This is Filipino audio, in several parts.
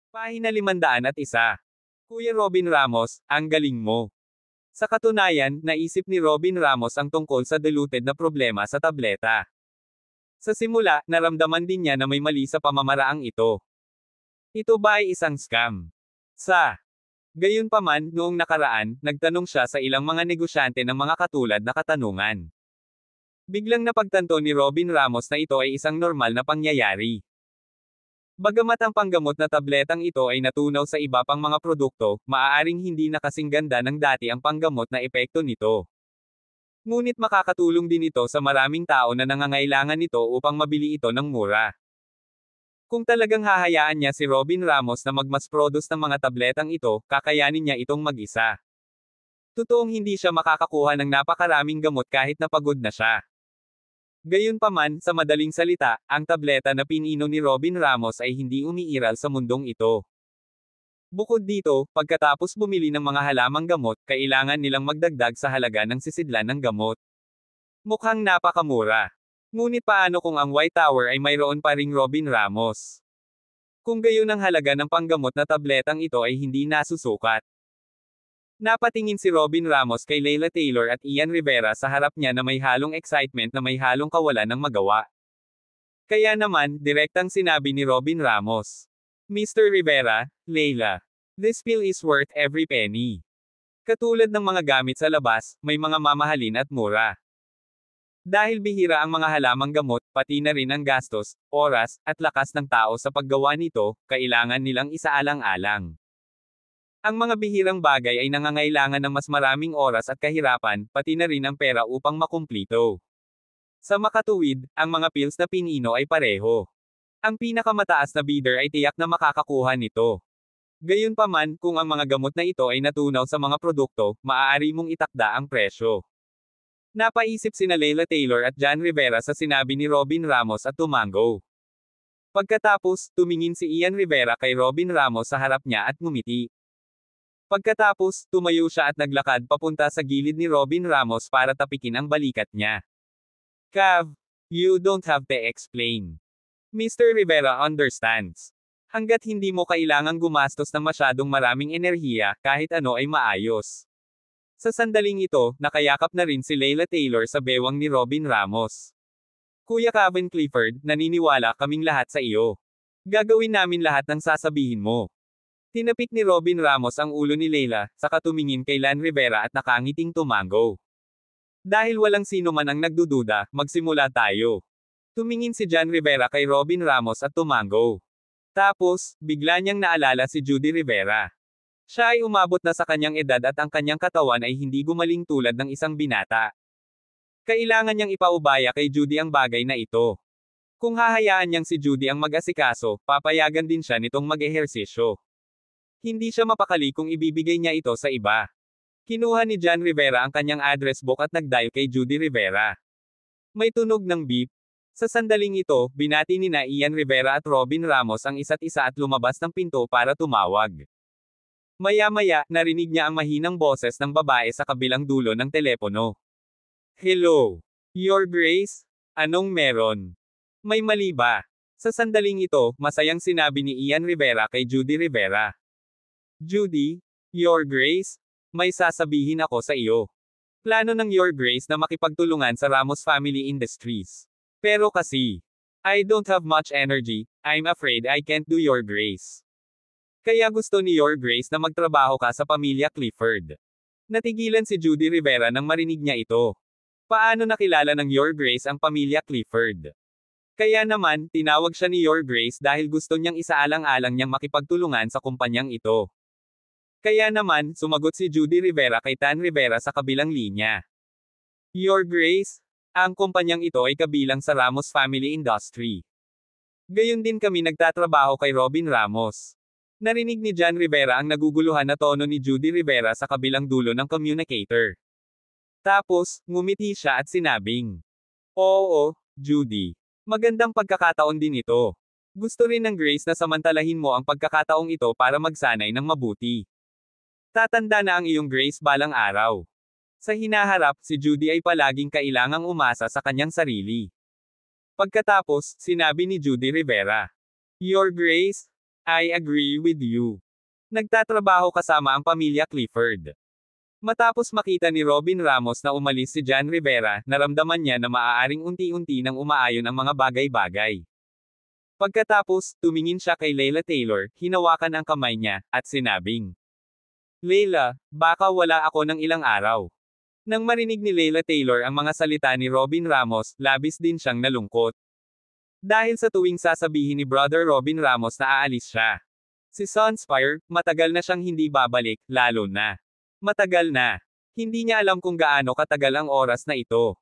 Pahina 501. Kuya Robin Ramos, ang galing mo. Sa katunayan, naisip ni Robin Ramos ang tungkol sa diluted na problema sa tableta. Sa simula, naramdaman din niya na may mali sa pamamaraang ito. Ito ba ay isang scam? Gayunpaman, noong nakaraan, nagtanong siya sa ilang mga negosyante ng mga katulad na katanungan. Biglang napagtanto ni Robin Ramos na ito ay isang normal na pangyayari. Bagamat ang panggamot na tabletang ito ay natunaw sa iba pang mga produkto, maaaring hindi na kasing ganda ng dati ang panggamot na epekto nito. Ngunit makakatulong din ito sa maraming tao na nangangailangan nito upang mabili ito ng mura. Kung talagang hahayaan niya si Robin Ramos na mag-mass-produce ng mga tabletang ito, kakayanin niya itong mag-isa. Totoong hindi siya makakakuha ng napakaraming gamot kahit napagod na siya. Gayunpaman, sa madaling salita, ang tableta na pinino ni Robin Ramos ay hindi umiiral sa mundong ito. Bukod dito, pagkatapos bumili ng mga halamang gamot, kailangan nilang magdagdag sa halaga ng sisidlan ng gamot. Mukhang napakamura. Ngunit paano kung ang White Tower ay mayroon pa ring Robin Ramos? Kung gayon ang halaga ng panggamot na tabletang ito ay hindi nasusukat. Napatingin si Robin Ramos kay Leila Taylor at Ian Rivera sa harap niya na may halong excitement na may halong kawalan ng magawa. Kaya naman, direktang sinabi ni Robin Ramos, "Mr. Rivera, Leila, this pill is worth every penny. Katulad ng mga gamit sa labas, may mga mamahalin at mura. Dahil bihira ang mga halamang gamot, pati na rin ang gastos, oras, at lakas ng tao sa paggawa nito, kailangan nilang isaalang-alang. Ang mga bihirang bagay ay nangangailangan ng mas maraming oras at kahirapan, pati na rin ang pera upang makumplito. Sa makatuwid, ang mga pills na pinino ay pareho. Ang pinakamataas na bidder ay tiyak na makakakuha nito. Gayunpaman, kung ang mga gamot na ito ay natunaw sa mga produkto, maaari mong itakda ang presyo." Napaisip sina Leila Taylor at John Rivera sa sinabi ni Robin Ramos at tumango. Pagkatapos, tumingin si Ian Rivera kay Robin Ramos sa harap niya at ngumiti. Pagkatapos, tumayo siya at naglakad papunta sa gilid ni Robin Ramos para tapikin ang balikat niya. "Cav, you don't have to explain. Mr. Rivera understands. Hanggat hindi mo kailangang gumastos ng masyadong maraming enerhiya, kahit ano ay maayos." Sa sandaling ito, nakayakap na rin si Leila Taylor sa bewang ni Robin Ramos. "Kuya Kevin Clifford, naniniwala kaming lahat sa iyo. Gagawin namin lahat ng sasabihin mo." Tinapik ni Robin Ramos ang ulo ni Leila, saka tumingin kay Lan Rivera at nakangiting tumango. Dahil walang sino man ang nagdududa, magsimula tayo. Tumingin si John Rivera kay Robin Ramos at tumango. Tapos, bigla niyang naalala si Judy Rivera. Siya ay umabot na sa kanyang edad at ang kanyang katawan ay hindi gumaling tulad ng isang binata. Kailangan niyang ipaubaya kay Judy ang bagay na ito. Kung hahayaan niyang si Judy ang mag-asikaso, papayagan din siya nitong mag-ehersisyo. Hindi siya mapakali kung ibibigay niya ito sa iba. Kinuha ni John Rivera ang kanyang address book at nag-dial kay Judy Rivera. May tunog ng beep. Sa sandaling ito, binati nina Ian Rivera at Robin Ramos ang isa't isa at lumabas ng pinto para tumawag. Maya-maya, narinig niya ang mahinang boses ng babae sa kabilang dulo ng telepono. "Hello, Your Grace? Anong meron? May mali ba?" Sa sandaling ito, masayang sinabi ni Ian Rivera kay Judy Rivera. "Judy, Your Grace, may sasabihin ako sa iyo. Plano ng Your Grace na makipagtulungan sa Ramos Family Industries. Pero kasi, I don't have much energy, I'm afraid I can't do Your Grace. Kaya gusto ni Your Grace na magtrabaho ka sa pamilya Clifford." Natigilan si Judy Rivera nang marinig niya ito. Paano nakilala ng Your Grace ang pamilya Clifford? Kaya naman, tinawag siya ni Your Grace dahil gusto niyang isaalang-alang niyang makipagtulungan sa kumpanyang ito. Kaya naman, sumagot si Judy Rivera kay Tan Rivera sa kabilang linya. "Your Grace, ang kumpanyang ito ay kabilang sa Ramos Family Industry. Gayon din kami nagtatrabaho kay Robin Ramos." Narinig ni John Rivera ang naguguluhan na tono ni Judy Rivera sa kabilang dulo ng communicator. Tapos, ngumiti siya at sinabing, "Oo, Judy. Magandang pagkakataon din ito. Gusto rin ng Grace na samantalahin mo ang pagkakataong ito para magsanay ng mabuti. Tatanda na ang iyong Grace balang araw." Sa hinaharap, si Judy ay palaging kailangang umasa sa kanyang sarili. Pagkatapos, sinabi ni Judy Rivera, "Your Grace, I agree with you. Nagtatrabaho kasama ang pamilya Clifford. Matapos makita ni Robin Ramos na umalis si John Rivera, naramdaman niya na maaaring unti-unti nang umaayon ang mga bagay-bagay. Pagkatapos, tumingin siya kay Leila Taylor, hinawakan ang kamay niya, at sinabing, Leila, baka wala ako ng ilang araw. Nang marinig ni Leila Taylor ang mga salita ni Robin Ramos, labis din siyang nalungkot. Dahil sa tuwing sasabihin ni Brother Robin Ramos na aalis siya. Si Sunspire, matagal na siyang hindi babalik, lalo na. Matagal na. Hindi niya alam kung gaano katagal ang oras na ito.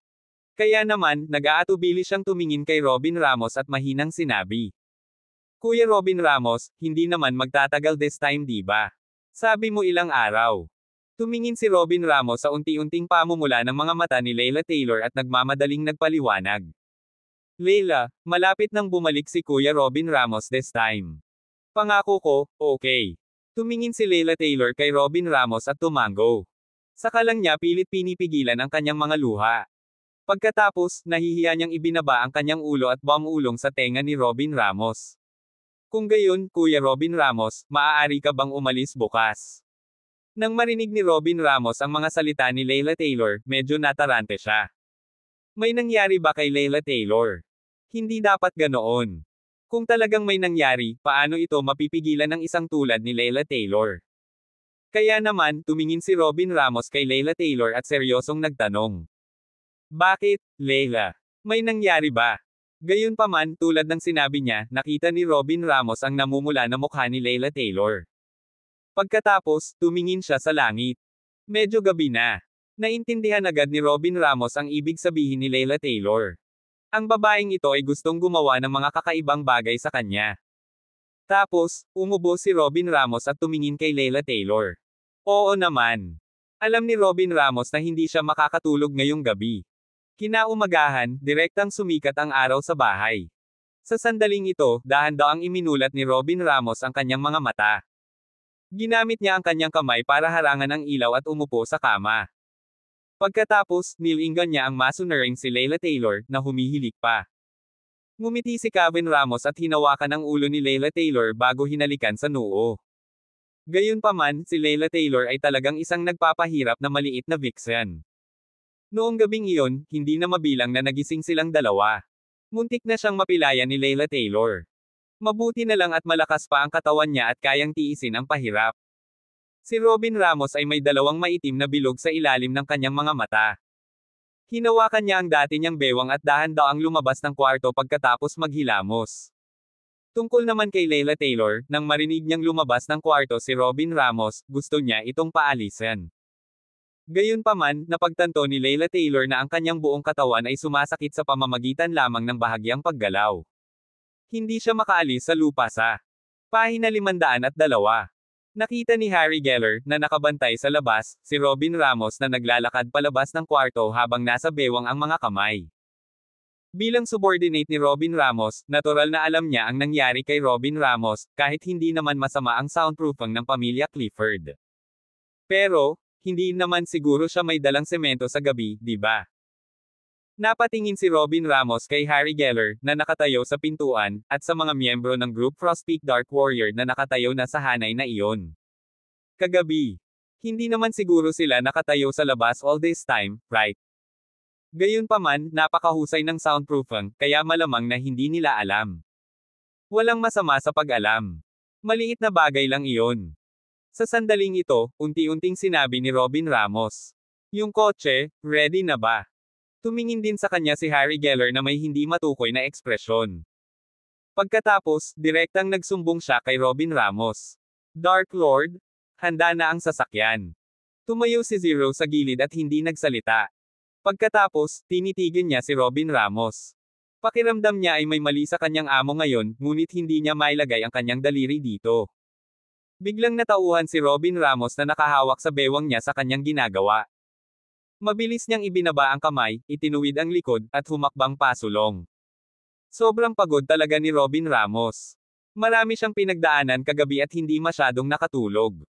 Kaya naman, nag-aatubili siyang tumingin kay Robin Ramos at mahinang sinabi. Kuya Robin Ramos, hindi naman magtatagal this time di ba? Sabi mo ilang araw. Tumingin si Robin Ramos sa unti-unting pamumula ng mga mata ni Leila Taylor at nagmamadaling nagpaliwanag. Leila, malapit nang bumalik si Kuya Robin Ramos this time. Pangako ko, okay. Tumingin si Leila Taylor kay Robin Ramos at tumango. Saka lang niya pilit pinipigilan ang kanyang mga luha. Pagkatapos, nahihiya niyang ibinaba ang kanyang ulo at bumulong sa tenga ni Robin Ramos. Kung gayon, Kuya Robin Ramos, maaari ka bang umalis bukas? Nang marinig ni Robin Ramos ang mga salita ni Leila Taylor, medyo natarante siya. May nangyari ba kay Leila Taylor? Hindi dapat ganoon. Kung talagang may nangyari, paano ito mapipigilan ng isang tulad ni Leila Taylor? Kaya naman, tumingin si Robin Ramos kay Leila Taylor at seryosong nagtanong. Bakit, Leila? May nangyari ba? Gayunpaman, tulad ng sinabi niya, nakita ni Robin Ramos ang namumula na mukha ni Leila Taylor. Pagkatapos, tumingin siya sa langit. Medyo gabi na. Naintindihan agad ni Robin Ramos ang ibig sabihin ni Leila Taylor. Ang babaeng ito ay gustong gumawa ng mga kakaibang bagay sa kanya. Tapos, umubo si Robin Ramos at tumingin kay Leila Taylor. Oo naman. Alam ni Robin Ramos na hindi siya makakatulog ngayong gabi. Kinaumagahan, direktang sumikat ang araw sa bahay. Sa sandaling ito, dahan-daang iminulat ni Robin Ramos ang kanyang mga mata. Ginamit niya ang kanyang kamay para harangan ang ilaw at umupo sa kama. Pagkatapos, nilingan niya ang masunering si Leila Taylor, na humihilik pa. Ngumiti si Kevin Ramos at hinawakan ang ulo ni Leila Taylor bago hinalikan sa noo. Gayunpaman, si Leila Taylor ay talagang isang nagpapahirap na maliit na vixen. Noong gabing iyon, hindi na mabilang na nagising silang dalawa. Muntik na siyang mapilayan ni Leila Taylor. Mabuti na lang at malakas pa ang katawan niya at kayang tiisin ang pahirap. Si Robin Ramos ay may dalawang maitim na bilog sa ilalim ng kanyang mga mata. Hinawakan niya ang dati niyang bewang at dahan-daang lumabas ng kwarto pagkatapos maghilamos. Tungkol naman kay Leila Taylor, nang marinig niyang lumabas ng kwarto si Robin Ramos, gusto niya itong paalisan. Gayunpaman, napagtanto ni Leila Taylor na ang kanyang buong katawan ay sumasakit sa pamamagitan lamang ng bahagyang paggalaw. Hindi siya makaalis sa lupa sa pahina 502. Nakita ni Harry Geller, na nakabantay sa labas, si Robin Ramos na naglalakad palabas ng kwarto habang nasa bewang ang mga kamay. Bilang subordinate ni Robin Ramos, natural na alam niya ang nangyari kay Robin Ramos, kahit hindi naman masama ang soundproofing ng pamilya Clifford. Pero, hindi naman siguro siya may dalang semento sa gabi, di ba? Napatingin si Robin Ramos kay Harry Geller, na nakatayo sa pintuan, at sa mga miyembro ng group Frostpeak Dark Warrior na nakatayo na sa hanay na iyon. Kagabi. Hindi naman siguro sila nakatayo sa labas all this time, right? Gayunpaman, napakahusay ng soundproofing, kaya malamang na hindi nila alam. Walang masama sa pag-alam. Maliit na bagay lang iyon. Sa sandaling ito, unti-unting sinabi ni Robin Ramos. Yung kotse, ready na ba? Tumingin din sa kanya si Harry Geller na may hindi matukoy na ekspresyon. Pagkatapos, direktang nagsumbong siya kay Robin Ramos. Dark Lord, handa na ang sasakyan. Tumayo si Zero sa gilid at hindi nagsalita. Pagkatapos, tinitigil niya si Robin Ramos. Pakiramdam niya ay may mali sa kanyang amo ngayon, ngunit hindi niya mailagay ang kanyang daliri dito. Biglang natauhan si Robin Ramos na nakahawak sa bewang niya sa kanyang ginagawa. Mabilis niyang ibinaba ang kamay, itinuwid ang likod, at humakbang pasulong. Sobrang pagod talaga ni Robin Ramos. Marami siyang pinagdaanan kagabi at hindi masyadong nakatulog.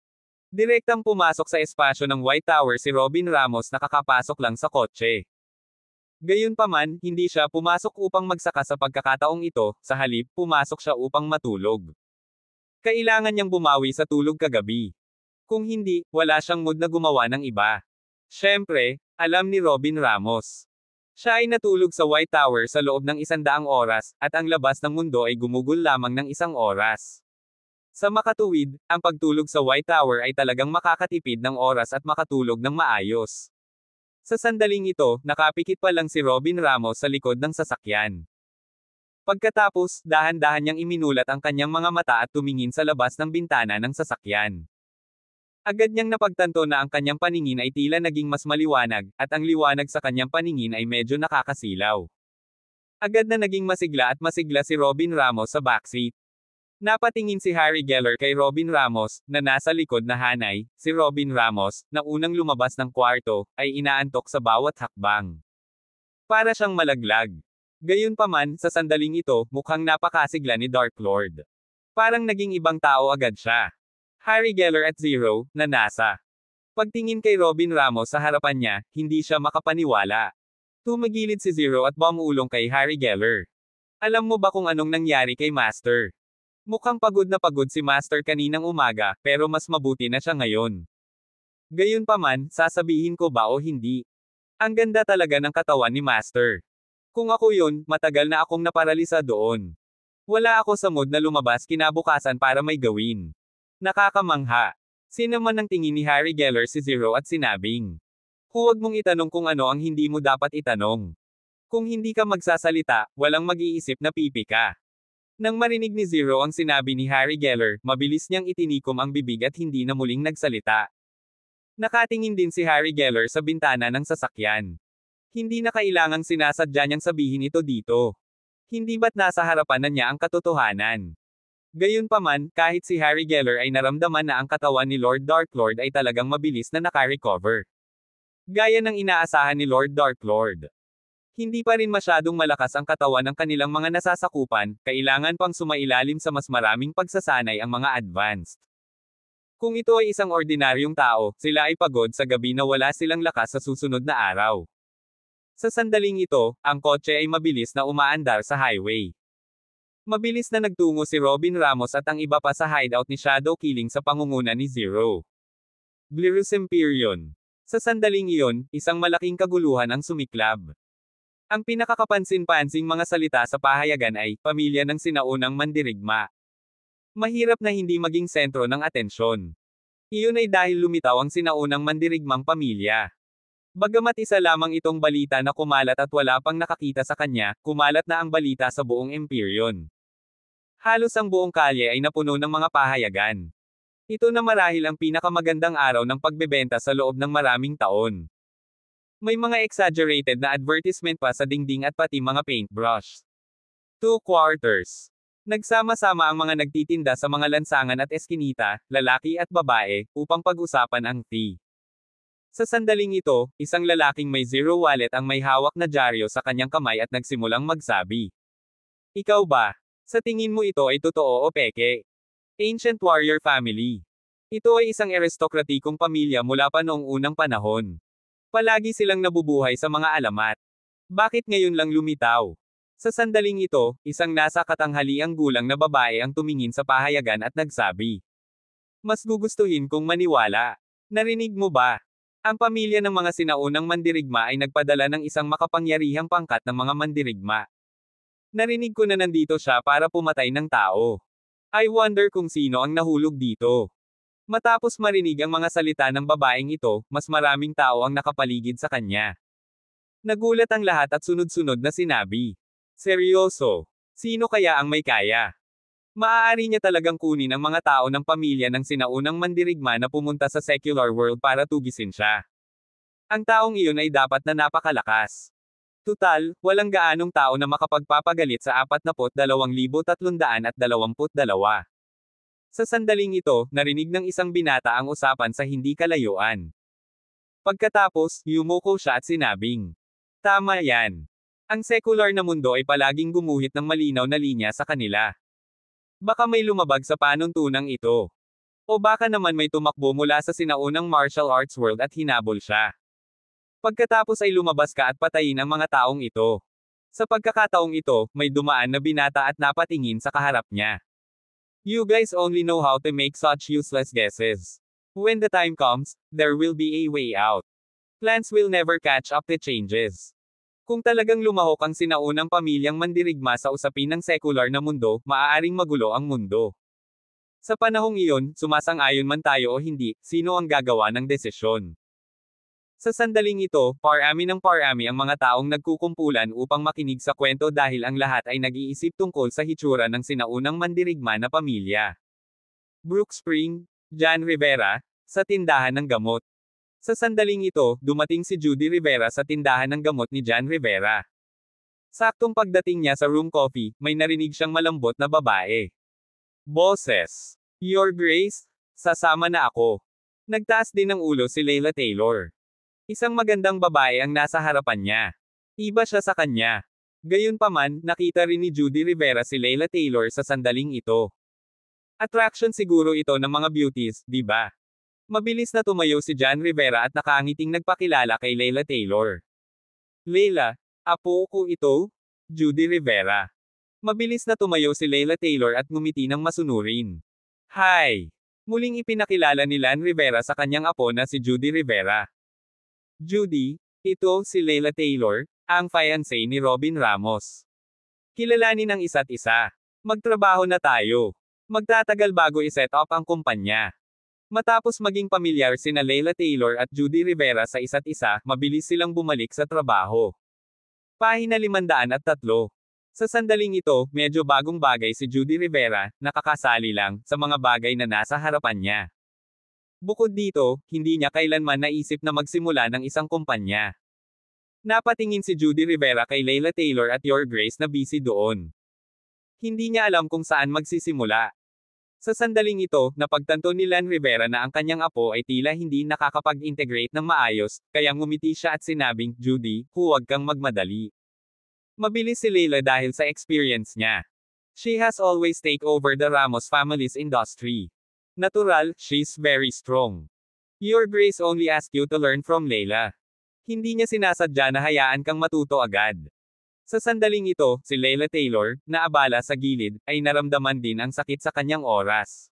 Direktang pumasok sa espasyo ng White Tower si Robin Ramos na kakapasok lang sa kotse. Gayunpaman, hindi siya pumasok upang magsaka sa pagkakataong ito, sa halip, pumasok siya upang matulog. Kailangan niyang bumawi sa tulog kagabi. Kung hindi, wala siyang mood na gumawa ng iba. Siyempre, alam ni Robin Ramos. Siya ay natulog sa White Tower sa loob ng 100 oras, at ang labas ng mundo ay gumugol lamang ng 1 oras. Sa makatuwid, ang pagtulog sa White Tower ay talagang makakatipid ng oras at makatulog ng maayos. Sa sandaling ito, nakapikit pa lang si Robin Ramos sa likod ng sasakyan. Pagkatapos, dahan-dahan niyang iminulat ang kanyang mga mata at tumingin sa labas ng bintana ng sasakyan. Agad niyang napagtanto na ang kanyang paningin ay tila naging mas maliwanag, at ang liwanag sa kanyang paningin ay medyo nakakasilaw. Agad na naging masigla at masigla si Robin Ramos sa backseat. Napatingin si Harry Geller kay Robin Ramos, na nasa likod na hanay. Si Robin Ramos, na unang lumabas ng kwarto, ay inaantok sa bawat hakbang. Para siyang malaglag. Gayunpaman, sa sandaling ito, mukhang napakasigla ni Dark Lord. Parang naging ibang tao agad siya. Harry Geller at Zero, na nasa. Pagtingin kay Robin Ramos sa harapan niya, hindi siya makapaniwala. Tumagilid si Zero at bumulong kay Harry Geller. Alam mo ba kung anong nangyari kay Master? Mukhang pagod na pagod si Master kaninang umaga, pero mas mabuti na siya ngayon. Gayunpaman, sasabihin ko ba o hindi? Ang ganda talaga ng katawan ni Master. Kung ako yun, matagal na akong naparalisa doon. Wala ako sa mood na lumabas kinabukasan para may gawin. Nakakamangha. Sinaman ng tingin ni Harry Geller si Zero at sinabing, huwag mong itanong kung ano ang hindi mo dapat itanong. Kung hindi ka magsasalita, walang mag-iisip na pipi ka. Nang marinig ni Zero ang sinabi ni Harry Geller, mabilis niyang itinikom ang bibig at hindi na muling nagsalita. Nakatingin din si Harry Geller sa bintana ng sasakyan. Hindi na kailangang sinasadya niyang sabihin ito dito. Hindi ba't nasa harapan na niya ang katotohanan? Gayunpaman, kahit si Harry Geller ay naramdaman na ang katawan ni Lord Dark Lord ay talagang mabilis na nakarecover. Gaya ng inaasahan ni Lord Dark Lord. Hindi pa rin masyadong malakas ang katawan ng kanilang mga nasasakupan, kailangan pang sumailalim sa mas maraming pagsasanay ang mga advanced. Kung ito ay isang ordinaryong tao, sila ay pagod sa gabi na wala silang lakas sa susunod na araw. Sa sandaling ito, ang kotse ay mabilis na umaandar sa highway. Mabilis na nagtungo si Robin Ramos at ang iba pa sa hideout ni Shadow Killing sa pangunguna ni Zero. Blirus Empyrean. Sa sandaling iyon, isang malaking kaguluhan ang sumiklab. Ang pinakakapansin-pansing mga salita sa pahayagan ay, pamilya ng sinaunang mandirigma. Mahirap na hindi maging sentro ng atensyon. Iyon ay dahil lumitaw ang sinaunang mandirigmang pamilya. Bagamat isa lamang itong balita na kumalat at wala pang nakakita sa kanya, kumalat na ang balita sa buong Empyrean. Halos ang buong kalye ay napuno ng mga pahayagan. Ito na marahil ang pinakamagandang araw ng pagbebenta sa loob ng maraming taon. May mga exaggerated na advertisement pa sa dingding at pati mga paintbrush. 2 quarters. Nagsama-sama ang mga nagtitinda sa mga lansangan at eskinita, lalaki at babae, upang pag-usapan ang tea. Sa sandaling ito, isang lalaking may Zero wallet ang may hawak na dyaryo sa kanyang kamay at nagsimulang magsabi. Ikaw ba? Sa tingin mo ito ay totoo o peke? Ancient warrior family. Ito ay isang aristokratikong pamilya mula pa noong unang panahon. Palagi silang nabubuhay sa mga alamat. Bakit ngayon lang lumitaw? Sa sandaling ito, isang nasa katanghaliang gulang na babae ang tumingin sa pahayagan at nagsabi. Mas gugustuhin kong maniwala. Narinig mo ba? Ang pamilya ng mga sinaunang mandirigma ay nagpadala ng isang makapangyarihang pangkat ng mga mandirigma. Narinig ko na nandito siya para pumatay ng tao. I wonder kung sino ang nahulog dito. Matapos marinig ang mga salita ng babaeng ito, mas maraming tao ang nakapaligid sa kanya. Nagulat ang lahat at sunod-sunod na sinabi. Seryoso? Sino kaya ang may kaya? Maaari niya talagang kunin ang mga tao ng pamilya ng sinaunang mandirigma na pumunta sa secular world para tugisin siya. Ang taong iyon ay dapat na napakalakas. Tutal, walang gaanong tao na makapagpapagalit sa 42,322. Sa sandaling ito, narinig ng isang binata ang usapan sa hindi kalayuan. Pagkatapos, yumuko siya at sinabing, tama yan. Ang secular na mundo ay palaging gumuhit ng malinaw na linya sa kanila. Baka may lumabag sa panuntunang ito. O baka naman may tumakbo mula sa sinaunang martial arts world at hinabol siya. Pagkatapos ay lumabas ka at patayin ang mga taong ito. Sa pagkakataong ito, may dumaan na binata at napatingin sa kaharap niya. You guys only know how to make such useless guesses. When the time comes, there will be a way out. Plans will never catch up to changes. Kung talagang lumahok ang sinaunang pamilyang mandirigma sa usapin ng sekular na mundo, maaaring magulo ang mundo. Sa panahong iyon, sumasang-ayon man tayo o hindi, sino ang gagawa ng desisyon? Sa sandaling ito, parami ng parami ang mga taong nagkukumpulan upang makinig sa kwento dahil ang lahat ay nag-iisip tungkol sa hitsura ng sinaunang mandirigma na pamilya. Brook Spring, John Rivera, sa tindahan ng gamot. Sa sandaling ito, dumating si Judy Rivera sa tindahan ng gamot ni John Rivera. Saktong pagdating niya sa room coffee, may narinig siyang malambot na babae. Boses. Your Grace, sasama na ako. Nagtaas din ng ulo si Leila Taylor. Isang magandang babae ang nasa harapan niya. Iba siya sa kanya. Gayunpaman, nakita rin ni Judy Rivera si Leila Taylor sa sandaling ito. Attraction siguro ito ng mga beauties, di ba? Mabilis na tumayo si John Rivera at nakangiting nagpakilala kay Leila Taylor. Leila, apo ko ito? Judy Rivera. Mabilis na tumayo si Leila Taylor at ngumiti ng masunurin. Hi! Muling ipinakilala ni Lan Rivera sa kanyang apo na si Judy Rivera. Judy, ito si Leila Taylor, ang fiancé ni Robin Ramos. Kilalanin ang isa't isa. Magtrabaho na tayo. Magtatagal bago iset up ang kumpanya. Matapos maging pamilyar sina Leila Taylor at Judy Rivera sa isa't isa, mabilis silang bumalik sa trabaho. Pahina 503. Sa sandaling ito, medyo bagong bagay si Judy Rivera, nakakasali lang sa mga bagay na nasa harapan niya. Bukod dito, hindi niya kailanman naisip na magsimula ng isang kumpanya. Napatingin si Judy Rivera kay Leila Taylor at Your Grace na busy doon. Hindi niya alam kung saan magsisimula. Sa sandaling ito, napagtanto ni Lan Rivera na ang kanyang apo ay tila hindi nakakapag-integrate ng maayos, kaya ngumiti siya at sinabing, Judy, huwag kang magmadali. Mabilis si Leila dahil sa experience niya. She has always take over the Ramos family's industry. Natural, she's very strong. Your Grace only asked you to learn from Leila. Hindi niya sinasadya na hayaan kang matuto agad. Sa sandaling ito, si Leila Taylor, na abala sa gilid, ay naramdaman din ang sakit sa kanyang oras.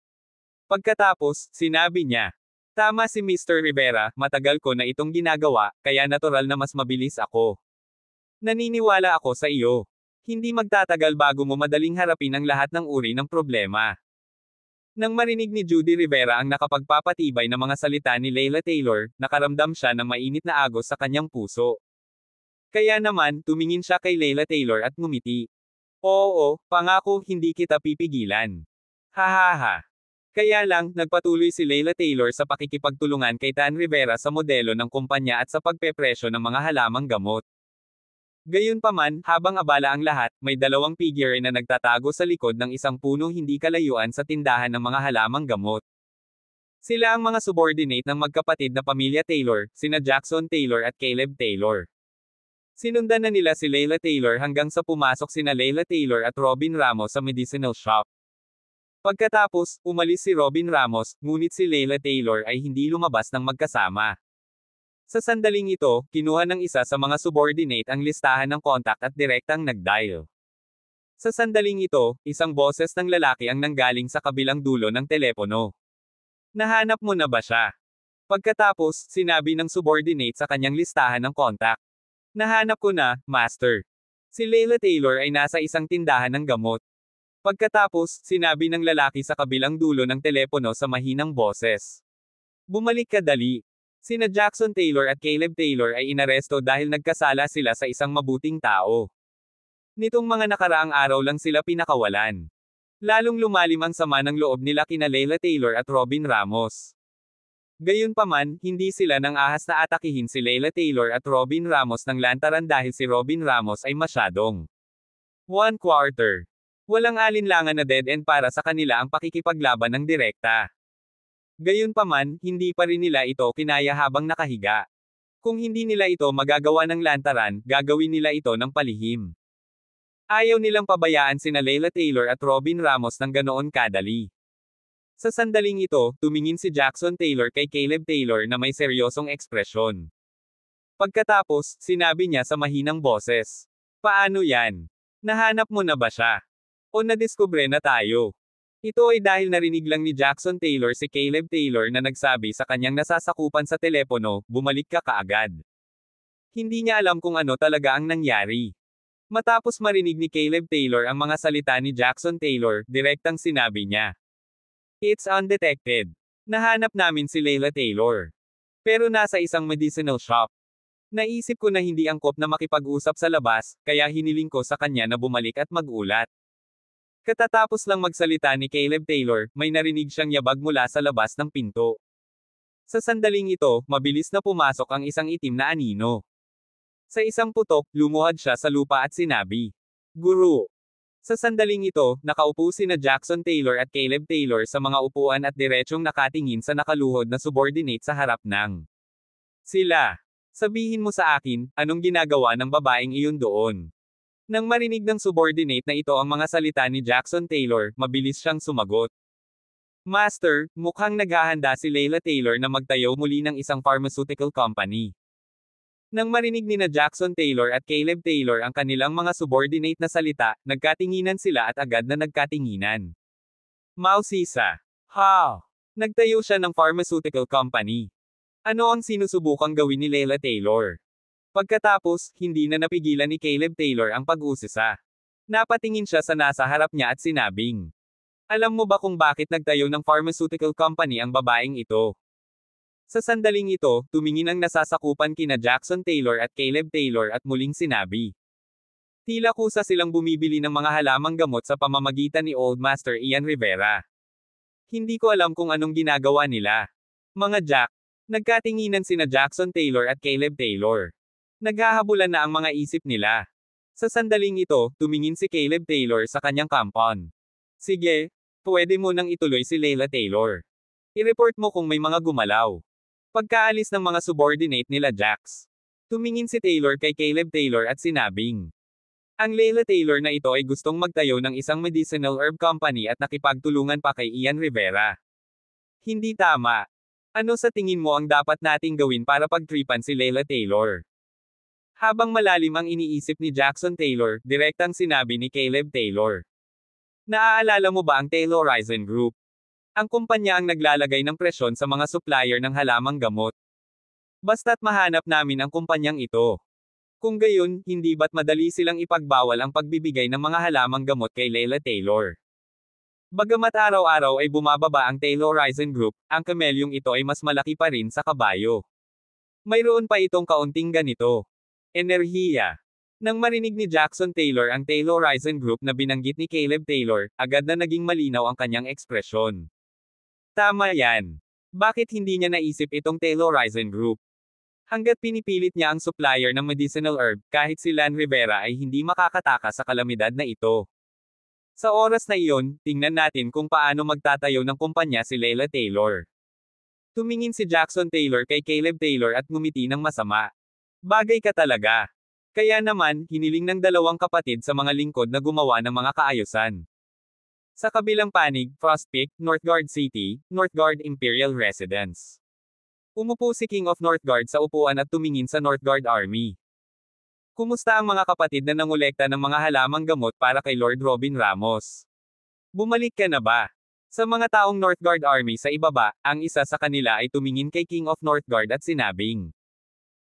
Pagkatapos, sinabi niya, tama si Mr. Rivera, matagal ko na itong ginagawa, kaya natural na mas mabilis ako. Naniniwala ako sa iyo. Hindi magtatagal bago mo madaling harapin ang lahat ng uri ng problema. Nang marinig ni Judy Rivera ang nakapagpapatibay na mga salita ni Leila Taylor, nakaramdam siya ng mainit na agos sa kanyang puso. Kaya naman, tumingin siya kay Leila Taylor at ngumiti. Oo, pangako, hindi kita pipigilan. Hahaha. Kaya lang, nagpatuloy si Leila Taylor sa pakikipagtulungan kay Tan Rivera sa modelo ng kumpanya at sa pagpepresyo ng mga halamang gamot. Gayunpaman, habang abala ang lahat, may dalawang figure na nagtatago sa likod ng isang puno hindi kalayuan sa tindahan ng mga halamang gamot. Sila ang mga subordinate ng magkapatid na pamilya Taylor, sina Jackson Taylor at Caleb Taylor. Sinundan na nila si Leila Taylor hanggang sa pumasok sina Leila Taylor at Robin Ramos sa medicinal shop. Pagkatapos, umalis si Robin Ramos, ngunit si Leila Taylor ay hindi lumabas ng magkasama. Sa sandaling ito, kinuha ng isa sa mga subordinate ang listahan ng contact at direktang nag-dial. Sa sandaling ito, isang boses ng lalaki ang nanggaling sa kabilang dulo ng telepono. Nahanap mo na ba siya? Pagkatapos, sinabi ng subordinate sa kanyang listahan ng contact. Nahanap ko na, Master. Si Leila Taylor ay nasa isang tindahan ng gamot. Pagkatapos, sinabi ng lalaki sa kabilang dulo ng telepono sa mahinang boses. Bumalik ka dali. Sina Jackson Taylor at Caleb Taylor ay inaresto dahil nagkasala sila sa isang mabuting tao. Nitong mga nakaraang araw lang sila pinakawalan. Lalong lumalim ang sama ng loob nila kina Leila Taylor at Robin Ramos. Gayunpaman, hindi sila nang ahas na atakihin si Leila Taylor at Robin Ramos ng lantaran dahil si Robin Ramos ay masyadong 1/4. Walang alinlangan na dead end para sa kanila ang pakikipaglaban ng direkta. Gayunpaman, hindi pa rin nila ito kinaya habang nakahiga. Kung hindi nila ito magagawa ng lantaran, gagawin nila ito ng palihim. Ayaw nilang pabayaan sina Leila Taylor at Robin Ramos ng ganoon kadali. Sa sandaling ito, tumingin si Jackson Taylor kay Caleb Taylor na may seryosong ekspresyon. Pagkatapos, sinabi niya sa mahinang boses. Paano yan? Nahanap mo na ba siya? O nadiskubre na tayo? Ito ay dahil narinig lang ni Jackson Taylor si Caleb Taylor na nagsabi sa kanyang nasasakupan sa telepono, bumalik ka kaagad. Hindi niya alam kung ano talaga ang nangyari. Matapos marinig ni Caleb Taylor ang mga salita ni Jackson Taylor, direktang sinabi niya, "It's undetected. Nahanap namin si Layla Taylor. Pero nasa isang medicinal shop. Naisip ko na hindi angkop na makipag-usap sa labas, kaya hiniling ko sa kanya na bumalik at mag-ulat." Katatapos lang magsalita ni Caleb Taylor, may narinig siyang yabag mula sa labas ng pinto. Sa sandaling ito, mabilis na pumasok ang isang itim na anino. Sa isang putok, lumuhad siya sa lupa at sinabi, "Guru." Sa sandaling ito, nakaupo sina Jackson Taylor at Caleb Taylor sa mga upuan at diretsyong nakatingin sa nakaluhod na subordinate sa harap ng sila. "Sabihin mo sa akin, anong ginagawa ng babaeng iyon doon?" Nang marinig ng subordinate na ito ang mga salita ni Jackson Taylor, mabilis siyang sumagot. "Master, mukhang naghahanda si Layla Taylor na magtayo muli ng isang pharmaceutical company." Nang marinig ni na Jackson Taylor at Caleb Taylor ang kanilang mga subordinate na salita, nagkatinginan sila at agad na nagkatinginan. Mausisa. Ha! Nagtayo siya ng pharmaceutical company. Ano ang sinusubukang gawin ni Layla Taylor? Pagkatapos, hindi na napigilan ni Caleb Taylor ang pag-usisa. Napatingin siya sa nasa harap niya at sinabing, "Alam mo ba kung bakit nagtayo ng pharmaceutical company ang babaeng ito?" Sa sandaling ito, tumingin ang nasasakupan kina Jackson Taylor at Caleb Taylor at muling sinabi, "Tila kusa silang bumibili ng mga halamang gamot sa pamamagitan ni Old Master Ian Rivera. Hindi ko alam kung anong ginagawa nila. Mga Jack." Nagkatinginan sina Jackson Taylor at Caleb Taylor. Naghahabulan na ang mga isip nila. Sa sandaling ito, tumingin si Caleb Taylor sa kanyang kampon. "Sige, pwede mo nang ituloy si Layla Taylor. I-report mo kung may mga gumalaw." Pagkaalis ng mga subordinate nila Jax, tumingin si Taylor kay Caleb Taylor at sinabing, "Ang Layla Taylor na ito ay gustong magtayo ng isang medicinal herb company at nakipagtulungan pa kay Ian Rivera. Hindi tama. Ano sa tingin mo ang dapat nating gawin para pagtripan si Layla Taylor?" Habang malalim ang iniisip ni Jackson Taylor, direktang sinabi ni Caleb Taylor, "Naaalala mo ba ang Taylor Horizon Group? Ang kumpanya ang naglalagay ng presyon sa mga supplier ng halamang gamot. Basta't mahanap namin ang kumpanyang ito. Kung gayon, hindi ba't madali silang ipagbawal ang pagbibigay ng mga halamang gamot kay Layla Taylor?" Bagamat araw-araw ay bumababa ang Taylor Horizon Group, ang kamelyong ito ay mas malaki pa rin sa kabayo. Mayroon pa itong kaunting ganito. Enerhiya. Nang marinig ni Jackson Taylor ang Taylor Horizon Group na binanggit ni Caleb Taylor, agad na naging malinaw ang kanyang ekspresyon. Tama yan. Bakit hindi niya naisip itong Taylor Horizon Group? Hanggat pinipilit niya ang supplier ng medicinal herb, kahit si Lan Rivera ay hindi makakataka sa kalamidad na ito. Sa oras na iyon, tingnan natin kung paano magtatayo ng kumpanya si Layla Taylor. Tumingin si Jackson Taylor kay Caleb Taylor at ngumiti ng masama. "Bagay ka talaga." Kaya naman, hiniling ng dalawang kapatid sa mga lingkod na gumawa ng mga kaayusan. Sa kabilang panig, Frost Peak, Northgard City, Northgard Imperial Residence. Umupo si King of Northgard sa upuan at tumingin sa Northgard Army. "Kumusta ang mga kapatid na nangolekta ng mga halamang gamot para kay Lord Robin Ramos? Bumalik ka na ba?" Sa mga taong Northgard Army sa ibaba, ang isa sa kanila ay tumingin kay King of Northgard at sinabing,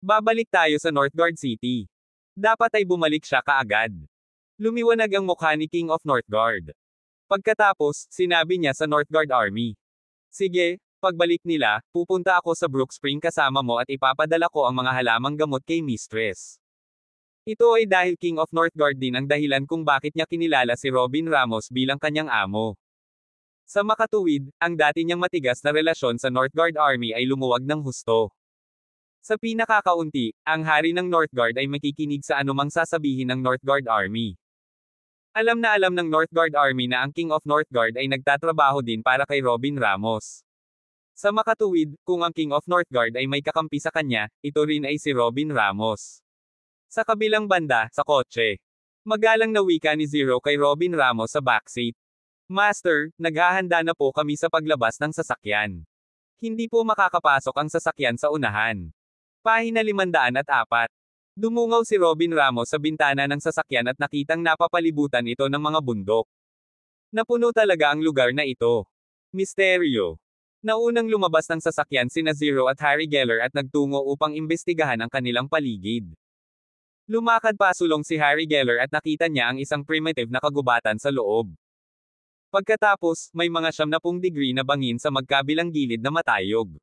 "Babalik tayo sa Northgard City. Dapat ay bumalik siya kaagad." Lumiwanag ang mukha ni King of Northgard. Pagkatapos, sinabi niya sa Northgard Army, "Sige, pagbalik nila, pupunta ako sa Brook Spring kasama mo at ipapadala ko ang mga halamang gamot kay Mistress." Ito ay dahil King of Northgard din ang dahilan kung bakit niya kinilala si Robin Ramos bilang kanyang amo. Sa makatuwid, ang dati niyang matigas na relasyon sa Northgard Army ay lumuwag ng husto. Sa pinakakaunti, ang hari ng Northgard ay makikinig sa anumang sasabihin ng Northgard Army. Alam na alam ng Northgard Army na ang King of Northgard ay nagtatrabaho din para kay Robin Ramos. Sa makatuwid, kung ang King of Northgard ay may kakampi sa kanya, ito rin ay si Robin Ramos. Sa kabilang banda, sa kotse, magalang na wika ni Zero kay Robin Ramos sa backseat. "Master, naghahanda na po kami sa paglabas ng sasakyan. Hindi po makakapasok ang sasakyan sa unahan." Pahina 504. Dumungaw si Robin Ramos sa bintana ng sasakyan at nakitang napapalibutan ito ng mga bundok. Napuno talaga ang lugar na ito. Misteryo. Naunang lumabas ng sasakyan sina Zero at Harry Geller at nagtungo upang imbestigahan ang kanilang paligid. Lumakad pasulong si Harry Geller at nakita niya ang isang primitive na kagubatan sa loob. Pagkatapos, may mga 70 degree na bangin sa magkabilang gilid na matayog.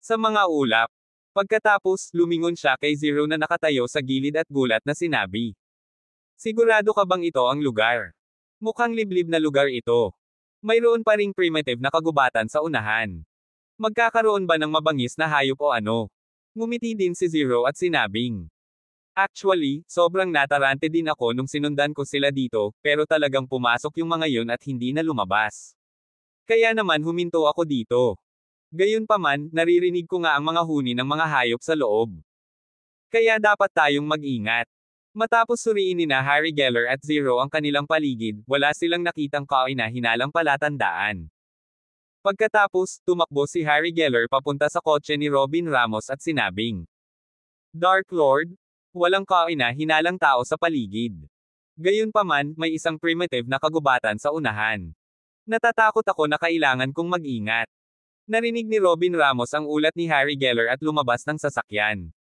Sa mga ulap. Pagkatapos, lumingon siya kay Zero na nakatayo sa gilid at gulat na sinabi. Sigurado ka bang ito ang lugar? Mukhang liblib na lugar ito. Mayroon pa ring primitive na kagubatan sa unahan. Magkakaroon ba ng mabangis na hayop o ano? Ngumiti din si Zero at sinabing. Actually, sobrang natarante din ako nung sinundan ko sila dito, pero talagang pumasok yung mga yun at hindi na lumabas. Kaya naman huminto ako dito. Gayunpaman, naririnig ko nga ang mga huni ng mga hayop sa loob. Kaya dapat tayong mag-ingat. Matapos suriin ni Harry Geller at Zero ang kanilang paligid, wala silang nakitang kain na hinalang palatandaan. Pagkatapos, tumakbo si Harry Geller papunta sa kotse ni Robin Ramos at sinabing, Dark Lord? Walang kain na hinalang tao sa paligid. Gayunpaman, may isang primitive na kagubatan sa unahan. Natatakot ako na kailangan kong mag-ingat. Narinig ni Robin Ramos ang ulat ni Harry Geller at lumabas ng sasakyan.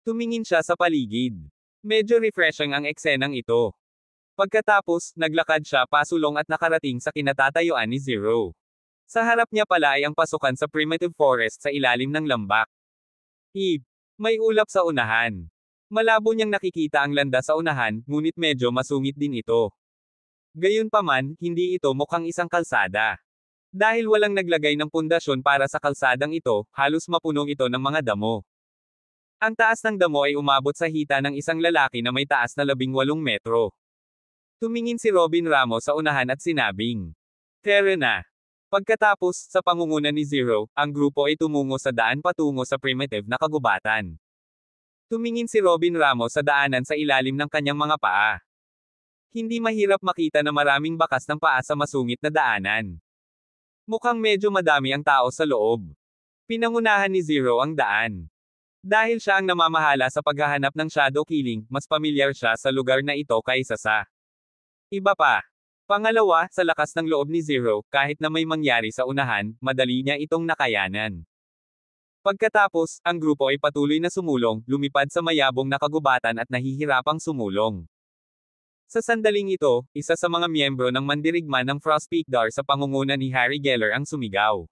Tumingin siya sa paligid. Medyo refreshing ang eksenang ito. Pagkatapos, naglakad siya pasulong at nakarating sa kinatatayuan ni Zero. Sa harap niya pala ay ang pasukan sa primitive forest sa ilalim ng lambak. May ulap sa unahan. Malabo niyang nakikita ang landas sa unahan, ngunit medyo masungit din ito. Gayunpaman, hindi ito mukhang isang kalsada. Dahil walang naglagay ng pundasyon para sa kalsadang ito, halos mapuno ito ng mga damo. Ang taas ng damo ay umabot sa hita ng isang lalaki na may taas na 18 metro. Tumingin si Robin Ramos sa unahan at sinabing, Tara na. Pagkatapos, sa pangunguna ni Zero, ang grupo ay tumungo sa daan patungo sa primitive na kagubatan. Tumingin si Robin Ramos sa daanan sa ilalim ng kanyang mga paa. Hindi mahirap makita na maraming bakas ng paa sa masungit na daanan. Mukhang medyo madami ang tao sa loob. Pinangunahan ni Zero ang daan. Dahil siya ang namamahala sa paghahanap ng shadow killing, mas pamilyar siya sa lugar na ito kaysa sa iba pa. Pangalawa, sa lakas ng loob ni Zero, kahit na may mangyari sa unahan, madali niya itong nakayanan. Pagkatapos, ang grupo ay patuloy na sumulong, lumipad sa mayabong na kagubatan at nahihirapang sumulong. Sa sandaling ito, isa sa mga miyembro ng mandirigma ng Frost Peak Dar sa pangunguna ni Harry Geller ang sumigaw.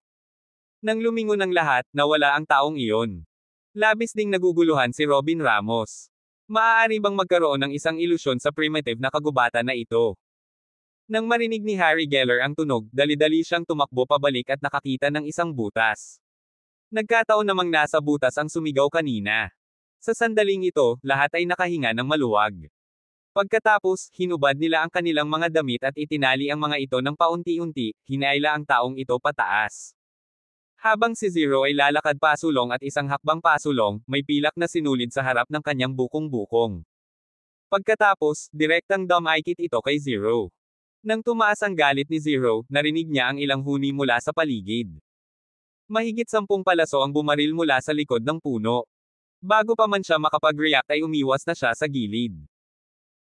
Nang lumingon ang lahat, nawala ang taong iyon. Labis ding naguguluhan si Robin Ramos. Maaari bang magkaroon ng isang ilusyon sa primitive na kagubatan na ito? Nang marinig ni Harry Geller ang tunog, dali-dali siyang tumakbo pabalik at nakakita ng isang butas. Nagkataon namang nasa butas ang sumigaw kanina. Sa sandaling ito, lahat ay nakahinga ng maluwag. Pagkatapos, hinubad nila ang kanilang mga damit at itinali ang mga ito ng paunti-unti, hinaila ang taong ito pataas. Habang si Zero ay lalakad pasulong at isang hakbang pasulong, may pilak na sinulid sa harap ng kanyang bukong-bukong. Pagkatapos, direktang dumikit ito kay Zero. Nang tumaas ang galit ni Zero, narinig niya ang ilang huni mula sa paligid. Mahigit 10 palaso ang bumaril mula sa likod ng puno. Bago pa man siya makapag-react ay umiwas na siya sa gilid.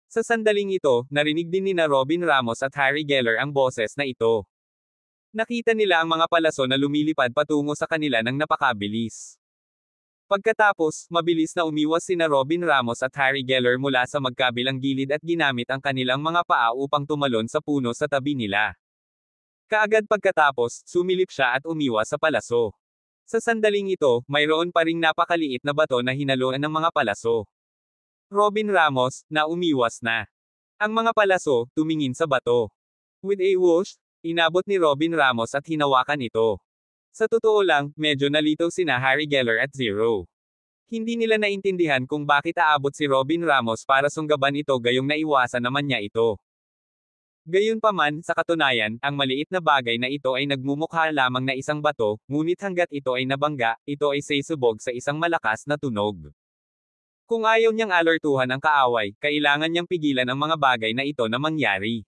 Sa sandaling ito, narinig din ni Robin Ramos at Harry Geller ang boses na ito. Nakita nila ang mga palaso na lumilipad patungo sa kanila ng napakabilis. Pagkatapos, mabilis na umiwas sina Robin Ramos at Harry Geller mula sa magkabilang gilid at ginamit ang kanilang mga paa upang tumalon sa puno sa tabi nila. Kaagad pagkatapos, sumilip siya at umiwas sa palaso. Sa sandaling ito, mayroon pa ring napakaliit na bato na hinaluan ng mga palaso. Robin Ramos, na umiwas na. Ang mga palaso, tumingin sa bato. With a whoosh, inabot ni Robin Ramos at hinawakan ito. Sa totoo lang, medyo nalito sina Harry Geller at Zero. Hindi nila naintindihan kung bakit aabot si Robin Ramos para sunggaban ito gayong naiwasan naman niya ito. Gayunpaman, sa katunayan, ang maliit na bagay na ito ay nagmumukha lamang na isang bato, ngunit hanggat ito ay nabangga, ito ay sasabog sa isang malakas na tunog. Kung ayaw niyang alertuhan ang kaaway, kailangan niyang pigilan ang mga bagay na ito na mangyari.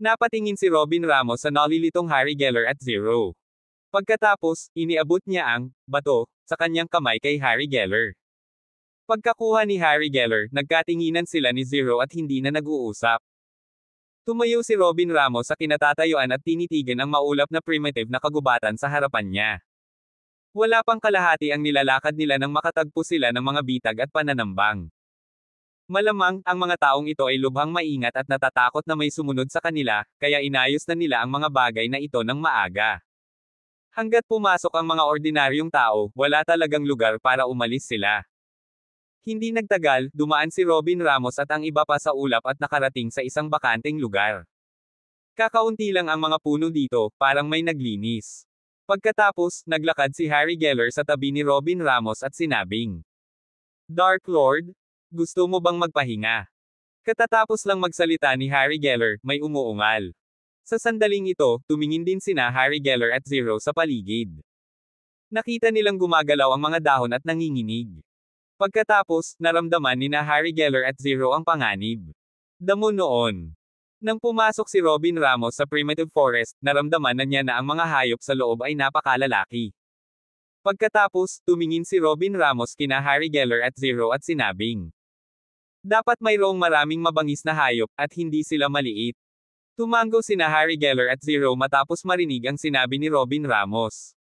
Napatingin si Robin Ramos sa nalilitong Harry Geller at Zero. Pagkatapos, iniabot niya ang bato sa kanyang kamay kay Harry Geller. Pagkakuha ni Harry Geller, nagkatinginan sila ni Zero at hindi na nag-uusap. Tumayo si Robin Ramos sa kinatatayuan at tinitigan ang maulap na primitive na kagubatan sa harapan niya. Wala pang kalahati ang nilalakad nila nang makatagpo sila ng mga bitag at pananambang. Malamang, ang mga taong ito ay lubhang maingat at natatakot na may sumunod sa kanila, kaya inayos na nila ang mga bagay na ito ng maaga. Hanggat pumasok ang mga ordinaryong tao, wala talagang lugar para umalis sila. Hindi nagtagal, dumaan si Robin Ramos at ang iba pa sa ulap at nakarating sa isang bakanteng lugar. Kakaunti lang ang mga puno dito, parang may naglinis. Pagkatapos, naglakad si Harry Geller sa tabi ni Robin Ramos at sinabing, "Dark Lord? Gusto mo bang magpahinga?" Katatapos lang magsalita ni Harry Geller, may umuungal. Sa sandaling ito, tumingin din sina Harry Geller at Zero sa paligid. Nakita nilang gumagalaw ang mga dahon at nanginginig. Pagkatapos, naramdaman ni na Harry Geller at Zero ang panganib. Damo noon. Nang pumasok si Robin Ramos sa primitive forest, naramdaman na niya na ang mga hayop sa loob ay napakalalaki. Pagkatapos, tumingin si Robin Ramos kina Harry Geller at Zero at sinabing, "Dapat mayroong maraming mabangis na hayop, at hindi sila maliit." Tumango sina Harry Geller at Zero matapos marinig ang sinabi ni Robin Ramos.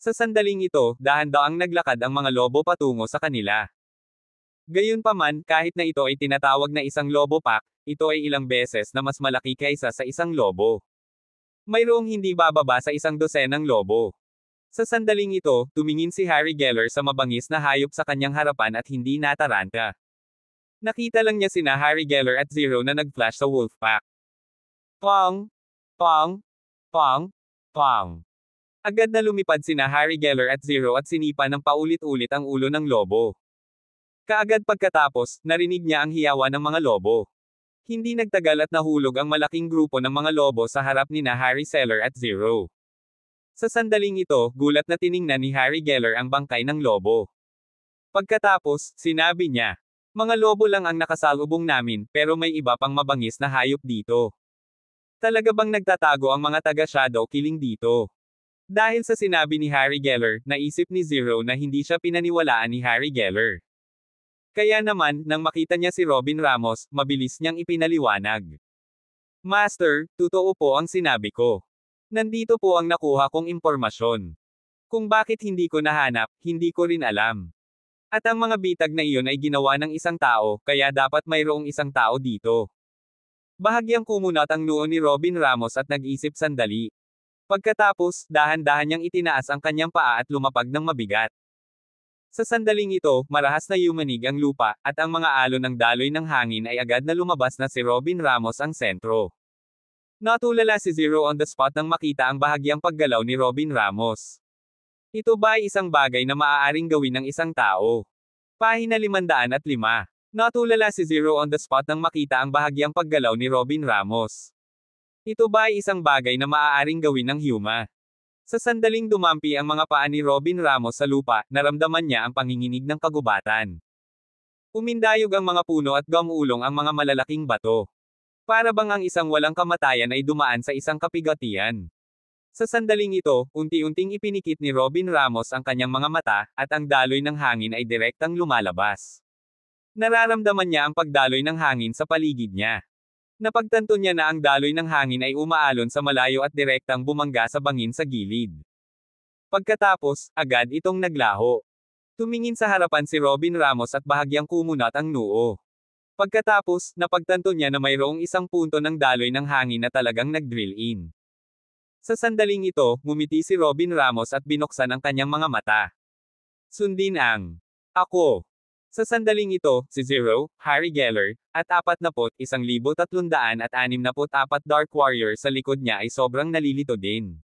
Sa sandaling ito, dahan-daang naglakad ang mga lobo patungo sa kanila. Gayunpaman, kahit na ito ay tinatawag na isang lobo pack, ito ay ilang beses na mas malaki kaysa sa isang lobo. Mayroong hindi bababa sa isang dosenang lobo. Sa sandaling ito, tumingin si Harry Geller sa mabangis na hayop sa kanyang harapan at hindi nataranta. Nakita lang niya sina Harry Geller at Zero na nag-flash sa wolf pack. Pong! Pong! Pong! Pong! Agad na lumipad sina Harry Geller at Zero at sinipa ng paulit-ulit ang ulo ng lobo. Kaagad pagkatapos, narinig niya ang hiyawan ng mga lobo. Hindi nagtagal at nahulog ang malaking grupo ng mga lobo sa harap ni na Harry Geller at Zero. Sa sandaling ito, gulat na tiningnan ni Harry Geller ang bangkay ng lobo. Pagkatapos, sinabi niya, "Mga lobo lang ang nakasalubong namin, pero may iba pang mabangis na hayop dito. Talaga bang nagtatago ang mga taga-Shadow Killing dito?" Dahil sa sinabi ni Harry Geller, naisip ni Zero na hindi siya pinaniwalaan ni Harry Geller. Kaya naman, nang makita niya si Robin Ramos, mabilis niyang ipinaliwanag. "Master, totoo po ang sinabi ko. Nandito po ang nakuha kong impormasyon. Kung bakit hindi ko nahanap, hindi ko rin alam. At ang mga bitag na iyon ay ginawa ng isang tao, kaya dapat mayroong isang tao dito." Bahagyang kumunat ang noo ni Robin Ramos at nag-isip sandali. Pagkatapos, dahan-dahan niyang itinaas ang kanyang paa at lumapag ng mabigat. Sa sandaling ito, marahas na yumanig ang lupa, at ang mga alon ng daloy ng hangin ay agad na lumabas na si Robin Ramos ang sentro. Natulala si Zero on the spot nang makita ang bahagyang paggalaw ni Robin Ramos. Ito ba ay isang bagay na maaaring gawin ng isang tao? Pahina 505. Natulala si Zero on the spot nang makita ang bahagyang paggalaw ni Robin Ramos. Ito ba ay isang bagay na maaaring gawin ng human? Sa sandaling dumampi ang mga paa ni Robin Ramos sa lupa, naramdaman niya ang panginginig ng kagubatan. Umindayog ang mga puno at gumulong ang mga malalaking bato. Para bang ang isang walang kamatayan ay dumaan sa isang kapigatian. Sa sandaling ito, unti-unting ipinikit ni Robin Ramos ang kanyang mga mata, at ang daloy ng hangin ay direktang lumalabas. Nararamdaman niya ang pagdaloy ng hangin sa paligid niya. Napagtanto niya na ang daloy ng hangin ay umaalon sa malayo at direktang bumangga sa bangin sa gilid. Pagkatapos, agad itong naglaho. Tumingin sa harapan si Robin Ramos at bahagyang kumunat ang noo. Pagkatapos, napagtanto niya na mayroong isang punto ng daloy ng hangin na talagang nag-drill in. Sa sandaling ito, ngumiti si Robin Ramos at binuksan ang kanyang mga mata. Sundin ang "Ako." Sa sandaling ito, si Zero, Harry Geller, at 41,364 Dark Warrior sa likod niya ay sobrang nalilito din.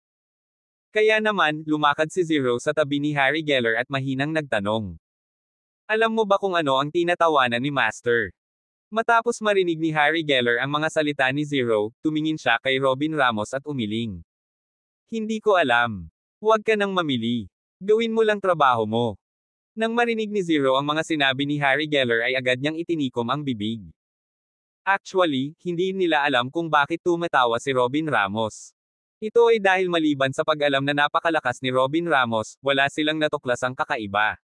Kaya naman, lumakad si Zero sa tabi ni Harry Geller at mahinang nagtanong, "Alam mo ba kung ano ang tinatawanan ni Master?" Matapos marinig ni Harry Geller ang mga salita ni Zero, tumingin siya kay Robin Ramos at umiling. "Hindi ko alam. Huwag ka nang mamili. Gawin mo lang trabaho mo." Nang marinig ni Zero ang mga sinabi ni Harry Geller ay agad niyang itinikom ang bibig. Actually, hindi nila alam kung bakit tumatawa si Robin Ramos. Ito ay dahil maliban sa pag-alam na napakalakas ni Robin Ramos, wala silang natuklasang kakaiba.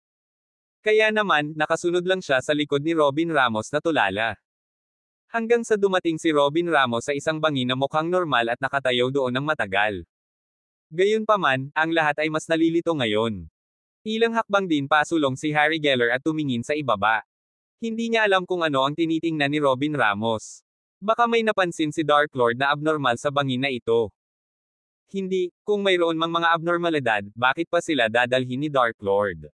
Kaya naman, nakasunod lang siya sa likod ni Robin Ramos na tulala. Hanggang sa dumating si Robin Ramos sa isang bangin na mukhang normal at nakatayo doon ng matagal. Gayunpaman, ang lahat ay mas nalilito ngayon. Ilang hakbang din pasulong si Harry Geller at tumingin sa ibaba. Hindi niya alam kung ano ang tinitingnan ni Robin Ramos. Baka may napansin si Dark Lord na abnormal sa bangin na ito. Hindi, kung mayroon mang mga abnormalidad, bakit pa sila dadalhin ni Dark Lord?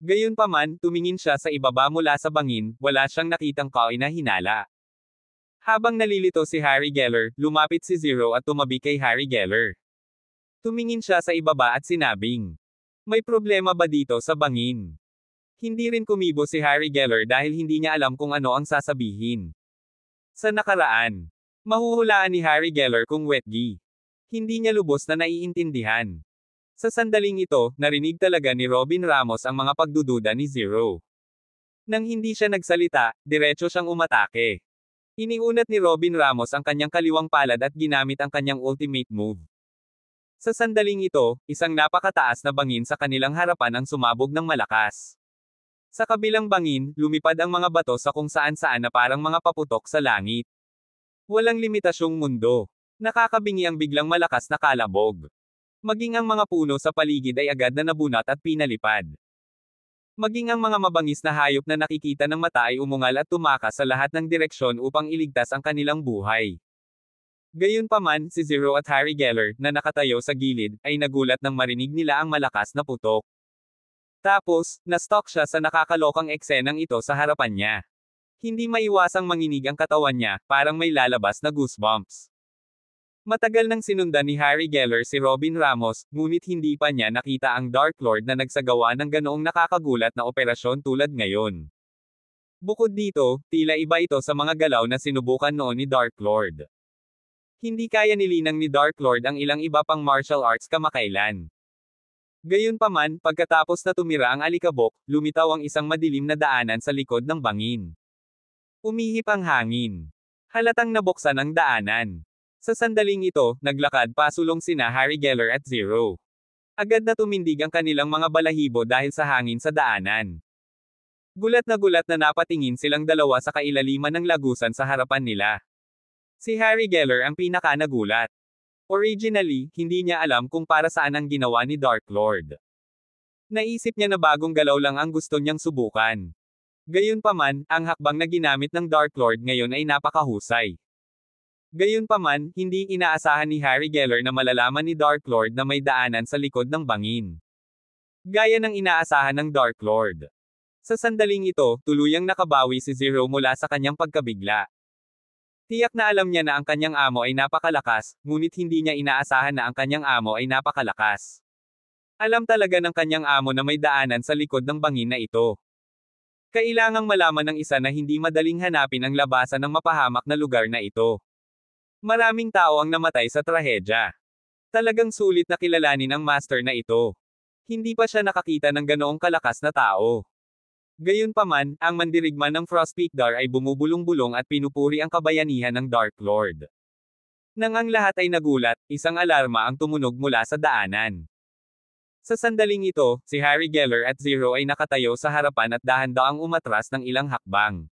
Gayunpaman, tumingin siya sa ibaba mula sa bangin, wala siyang nakitang kaoy na hinala. Habang nalilito si Harry Geller, lumapit si Zero at tumabi kay Harry Geller. Tumingin siya sa ibaba at sinabing, "May problema ba dito sa bangin?" Hindi rin kumibo si Harry Geller dahil hindi niya alam kung ano ang sasabihin. Sa nakaraan, mahuhulaan ni Harry Geller kung wetgi. Hindi niya lubos na naiintindihan. Sa sandaling ito, narinig talaga ni Robin Ramos ang mga pagdududa ni Zero. Nang hindi siya nagsalita, diretso siyang umatake. Iniunat ni Robin Ramos ang kanyang kaliwang palad at ginamit ang kanyang ultimate move. Sa sandaling ito, isang napakataas na bangin sa kanilang harapan ang sumabog ng malakas. Sa kabilang bangin, lumipad ang mga bato sa kung saan-saan na parang mga paputok sa langit. Walang limitasyong mundo. Nakakabingi ang biglang malakas na kalabog. Maging ang mga puno sa paligid ay agad na nabunat at pinalipad. Maging ang mga mabangis na hayop na nakikita ng mata ay umungal at tumakas sa lahat ng direksyon upang iligtas ang kanilang buhay. Gayunpaman, si Zero at Harry Geller, na nakatayo sa gilid, ay nagulat nang marinig nila ang malakas na putok. Tapos, na-stalk siya sa nakakalokang eksenang ito sa harapan niya. Hindi maiwasang manginig ang katawan niya, parang may lalabas na goosebumps. Matagal nang sinundan ni Harry Geller si Robin Ramos, ngunit hindi pa niya nakita ang Dark Lord na nagsagawa ng ganoong nakakagulat na operasyon tulad ngayon. Bukod dito, tila iba ito sa mga galaw na sinubukan noon ni Dark Lord. Hindi kaya nilinang ni Dark Lord ang ilang iba pang martial arts kamakailan. Gayunpaman, pagkatapos na tumira ang alikabok, lumitaw ang isang madilim na daanan sa likod ng bangin. Umihip ang hangin. Halatang nabuksan ang daanan. Sa sandaling ito, naglakad pasulong sina Harry Geller at Zero. Agad na tumindig ang kanilang mga balahibo dahil sa hangin sa daanan. Gulat na napatingin silang dalawa sa kailaliman ng lagusan sa harapan nila. Si Harry Geller ang pinaka-nagulat. Originally, hindi niya alam kung para saan ang ginawa ni Dark Lord. Naisip niya na bagong galaw lang ang gusto niyang subukan. Gayunpaman, ang hakbang na ginamit ng Dark Lord ngayon ay napakahusay. Gayunpaman, hindi inaasahan ni Harry Geller na malalaman ni Dark Lord na may daanan sa likod ng bangin. Gaya ng inaasahan ng Dark Lord. Sa sandaling ito, tuluyang nakabawi si Zero mula sa kanyang pagkabigla. Tiyak na alam niya na ang kanyang amo ay napakalakas, ngunit hindi niya inaasahan na ang kanyang amo ay napakalakas. Alam talaga ng kanyang amo na may daanan sa likod ng bangin na ito. Kailangang malaman ng isa na hindi madaling hanapin ang labasan ng mapahamak na lugar na ito. Maraming tao ang namatay sa trahedya. Talagang sulit na kilalanin ang master na ito. Hindi pa siya nakakita ng ganoong kalakas na tao. Gayunpaman, ang mandirigma ng Frostpeak Dar ay bumubulong-bulong at pinupuri ang kabayanihan ng Dark Lord. Nang ang lahat ay nagulat, isang alarma ang tumunog mula sa daanan. Sa sandaling ito, si Harry Geller at Zero ay nakatayo sa harapan at dahan-daang umatras ng ilang hakbang.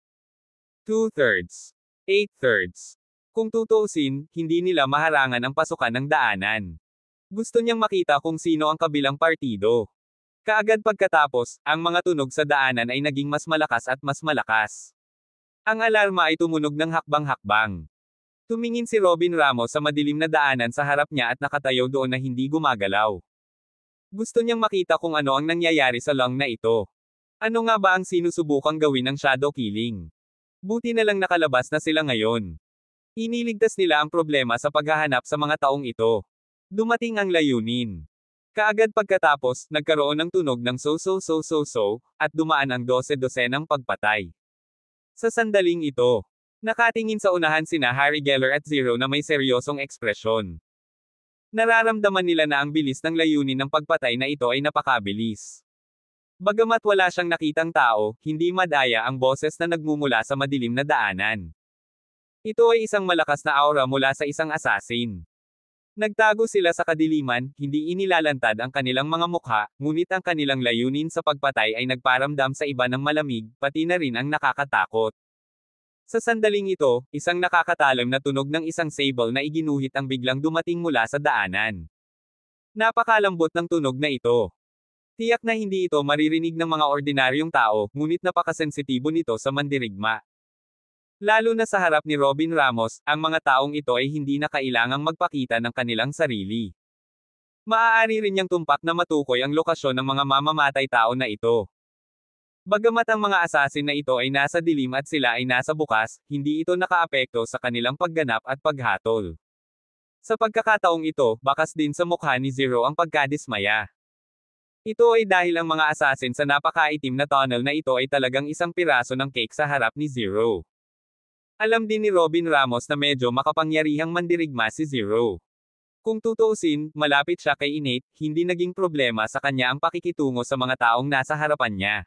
2/3. 8/3. Kung tutuusin, hindi nila maharangan ang pasukan ng daanan. Gusto niyang makita kung sino ang kabilang partido. Kaagad pagkatapos, ang mga tunog sa daanan ay naging mas malakas at mas malakas. Ang alarma ay tumunog ng hakbang-hakbang. Tumingin si Robin Ramos sa madilim na daanan sa harap niya at nakatayo doon na hindi gumagalaw. Gusto niyang makita kung ano ang nangyayari sa long na ito. Ano nga ba ang sinusubukang gawin ng shadow killing? Buti na lang nakalabas na sila ngayon. Iniligtas nila ang problema sa paghahanap sa mga taong ito. Dumating ang layunin. Kaagad pagkatapos, nagkaroon ng tunog ng so, at dumaan ang 12-dosenang pagpatay. Sa sandaling ito, nakatingin sa unahan sina Harry Geller at Zero na may seryosong ekspresyon. Nararamdaman nila na ang bilis ng layunin ng pagpatay na ito ay napakabilis. Bagamat wala siyang nakitang tao, hindi madaya ang boses na nagmumula sa madilim na daanan. Ito ay isang malakas na aura mula sa isang assassin. Nagtago sila sa kadiliman, hindi inilalantad ang kanilang mga mukha, ngunit ang kanilang layunin sa pagpatay ay nagparamdam sa iba ng malamig, pati na rin ang nakakatakot. Sa sandaling ito, isang nakakatalam na tunog ng isang sable na iginuhit ang biglang dumating mula sa daanan. Napakalambot ng tunog na ito. Tiyak na hindi ito maririnig ng mga ordinaryong tao, ngunit napakasensitibo nito sa mandirigma. Lalo na sa harap ni Robin Ramos, ang mga taong ito ay hindi na kailangang magpakita ng kanilang sarili. Maaari rin niyang tumpak na matukoy ang lokasyon ng mga mamamatay tao na ito. Bagamat ang mga asasin na ito ay nasa dilim at sila ay nasa bukas, hindi ito nakaapekto sa kanilang pagganap at paghatol. Sa pagkakataong ito, bakas din sa mukha ni Zero ang pagkadismaya. Ito ay dahil ang mga asasin sa napakaitim na tunnel na ito ay talagang isang piraso ng cake sa harap ni Zero. Alam din ni Robin Ramos na medyo makapangyarihang mandirigma si Zero. Kung tutuusin, malapit siya kay Innate, hindi naging problema sa kanya ang pakikitungo sa mga taong nasa harapan niya.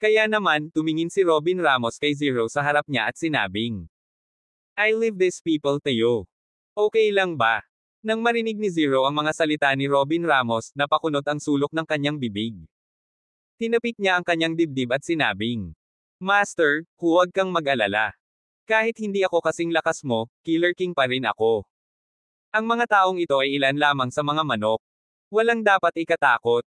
Kaya naman, tumingin si Robin Ramos kay Zero sa harap niya at sinabing, "I leave these people to you. Okay lang ba?" Nang marinig ni Zero ang mga salita ni Robin Ramos, napakunot ang sulok ng kanyang bibig. Tinapik niya ang kanyang dibdib at sinabing, "Master, huwag kang mag-alala. Kahit hindi ako kasing lakas mo, Killer King pa rin ako. Ang mga taong ito ay ilan lamang sa mga manok. Walang dapat ikatakot."